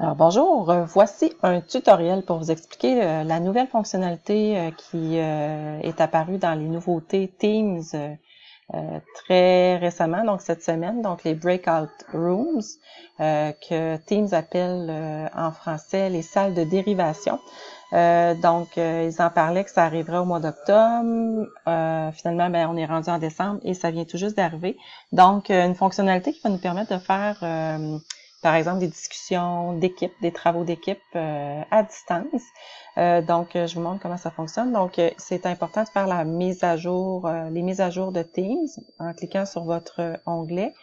Alors bonjour, voici un tutoriel pour vous expliquer la nouvelle fonctionnalité qui est apparue dans les nouveautés Teams très récemment, donc cette semaine, donc les Breakout Rooms, que Teams appelle en français les salles de dérivation. Ils en parlaient que ça arriverait au mois d'octobre. Finalement, on est rendu en décembre et ça vient tout juste d'arriver. Donc, une fonctionnalité qui va nous permettre de faire par exemple, des discussions d'équipe, des travaux d'équipe à distance. Je vous montre comment ça fonctionne. Donc, c'est important de faire la mise à jour, les mises à jour de Teams en cliquant sur votre onglet,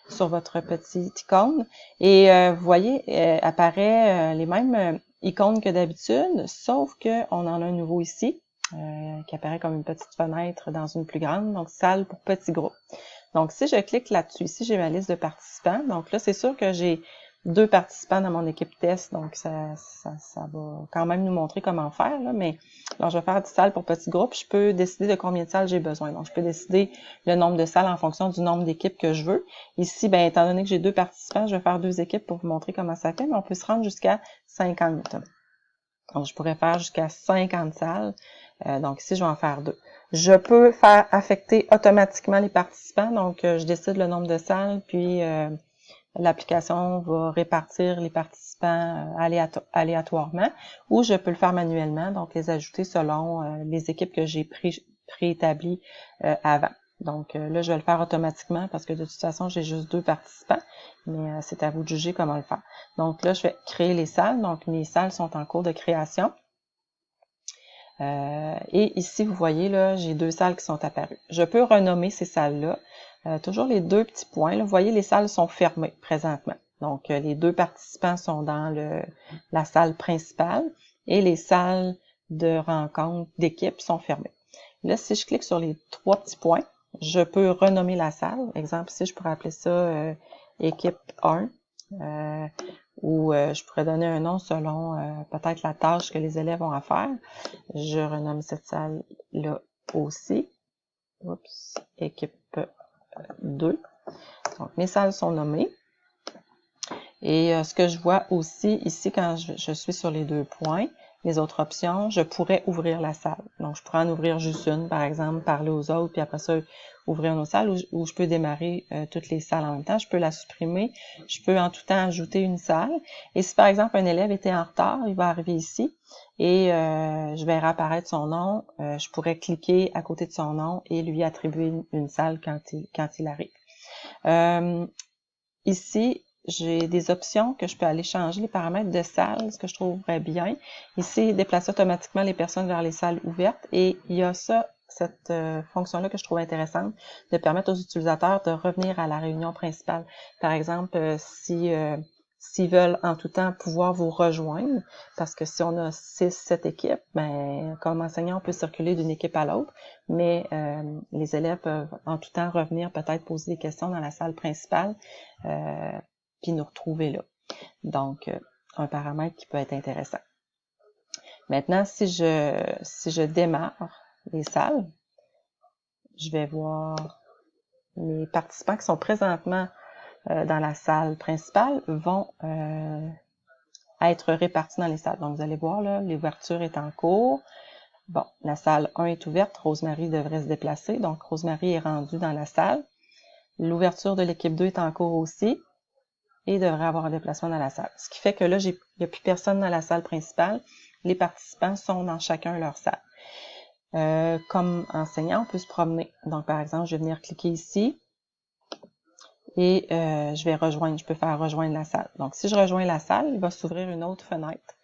sur votre petite icône. Et vous voyez, apparaît les mêmes icônes que d'habitude, sauf qu'on en a un nouveau ici, qui apparaît comme une petite fenêtre dans une plus grande, donc salle pour petits groupes. Donc, si je clique là-dessus, ici, j'ai ma liste de participants. Donc là, c'est sûr que j'ai 2 participants dans mon équipe test, donc ça va quand même nous montrer comment faire, là, mais alors, je vais faire 10 salles pour petits groupes. Je peux décider de combien de salles j'ai besoin. Donc, je peux décider le nombre de salles en fonction du nombre d'équipes que je veux. Ici, étant donné que j'ai 2 participants, je vais faire 2 équipes pour vous montrer comment ça fait, mais on peut se rendre jusqu'à 50. Donc, je pourrais faire jusqu'à 50 salles. Donc, ici, je vais en faire 2. Je peux faire affecter automatiquement les participants. Donc, je décide le nombre de salles, puis l'application va répartir les participants aléatoirement, ou je peux le faire manuellement, donc les ajouter selon les équipes que j'ai préétablies avant. Donc là, je vais le faire automatiquement parce que de toute façon, j'ai juste 2 participants, mais c'est à vous de juger comment le faire. Donc là, je vais créer les salles. Donc mes salles sont en cours de création. Et ici, vous voyez, là, j'ai 2 salles qui sont apparues. Je peux renommer ces salles-là. Toujours les 2 petits points. Là, vous voyez, les salles sont fermées présentement. Donc, les 2 participants sont dans la salle principale et les salles de rencontre d'équipe sont fermées. Là, si je clique sur les 3 petits points, je peux renommer la salle. Exemple, ici, je pourrais appeler ça équipe 1. Ou je pourrais donner un nom selon peut-être la tâche que les élèves ont à faire. Je renomme cette salle-là aussi. Oups, équipe 2. Donc, mes salles sont nommées. Et ce que je vois aussi ici, quand je suis sur les 2 points, les autres options, je pourrais ouvrir la salle. Donc, je pourrais en ouvrir juste une, par exemple, parler aux autres, puis après ça, ouvrir nos salles, ou je peux démarrer toutes les salles en même temps. Je peux la supprimer. Je peux en tout temps ajouter une salle. Et si, par exemple, un élève était en retard, il va arriver ici, et je verrai apparaître son nom. Je pourrais cliquer à côté de son nom et lui attribuer une salle quand il arrive. Ici, j'ai des options que je peux aller changer les paramètres de salle, ce que je trouverais bien. Ici, déplacer automatiquement les personnes vers les salles ouvertes. Et il y a cette fonction-là que je trouve intéressante, de permettre aux utilisateurs de revenir à la réunion principale. Par exemple, s'ils veulent en tout temps pouvoir vous rejoindre, parce que si on a 6-7 équipes, comme enseignant, on peut circuler d'une équipe à l'autre, mais les élèves peuvent en tout temps revenir, peut-être poser des questions dans la salle principale, puis nous retrouver là. Donc, un paramètre qui peut être intéressant. Maintenant, si je démarre les salles, je vais voir les participants qui sont présentement dans la salle principale vont être répartis dans les salles. Donc, vous allez voir, là, l'ouverture est en cours. Bon, la salle 1 est ouverte. Rosemary devrait se déplacer. Donc, Rosemary est rendue dans la salle. L'ouverture de l'équipe 2 est en cours aussi et devrait avoir un déplacement dans la salle. Ce qui fait que là, il n'y a plus personne dans la salle principale. Les participants sont dans chacun leur salle. Comme enseignant, on peut se promener. Donc, par exemple, je vais venir cliquer ici et je vais rejoindre. Je peux faire rejoindre la salle. Donc, si je rejoins la salle, il va s'ouvrir une autre fenêtre.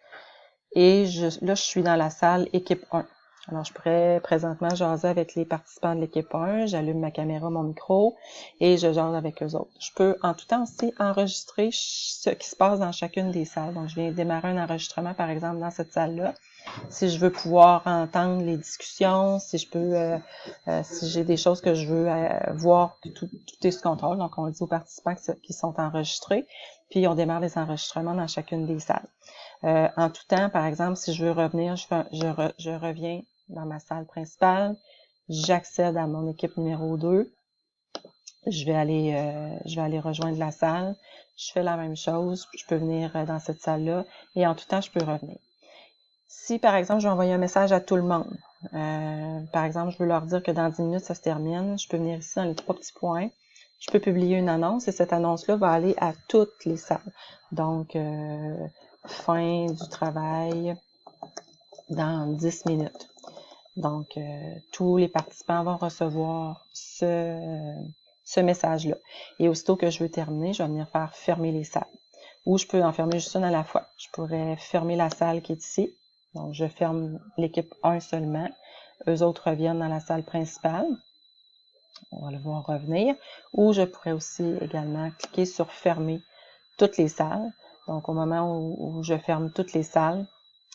Et là, je suis dans la salle équipe 1. Alors, je pourrais présentement jaser avec les participants de l'équipe 1, j'allume ma caméra, mon micro, et je jase avec eux autres. Je peux en tout temps aussi enregistrer ce qui se passe dans chacune des salles. Donc, je viens démarrer un enregistrement, par exemple, dans cette salle-là. Si je veux pouvoir entendre les discussions, si je peux, si j'ai des choses que je veux voir, tout est sous contrôle. Donc, on dit aux participants qui sont enregistrés, puis on démarre les enregistrements dans chacune des salles. En tout temps, par exemple, si je veux revenir, je reviens dans ma salle principale, j'accède à mon équipe numéro 2 je vais aller rejoindre la salle. Je fais la même chose. Je peux venir dans cette salle-là et en tout temps, je peux revenir. Si, par exemple, je vais envoyer un message à tout le monde, par exemple, je veux leur dire que dans 10 minutes, ça se termine, je peux venir ici dans les 3 petits points. Je peux publier une annonce et cette annonce-là va aller à toutes les salles. Donc, fin du travail dans 10 minutes. Donc, tous les participants vont recevoir ce message-là. Et aussitôt que je veux terminer, je vais venir faire fermer les salles. Ou je peux en fermer juste une à la fois. Je pourrais fermer la salle qui est ici. Donc, je ferme l'équipe 1 seulement. Eux autres reviennent dans la salle principale. On va le voir revenir. Ou je pourrais aussi également cliquer sur fermer toutes les salles. Donc, au moment où je ferme toutes les salles,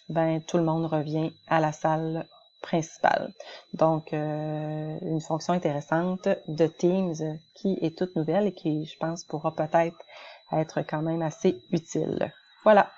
ben tout le monde revient à la salle principale. Donc, une fonction intéressante de Teams qui est toute nouvelle et qui, je pense, pourra peut-être être quand même assez utile. Voilà.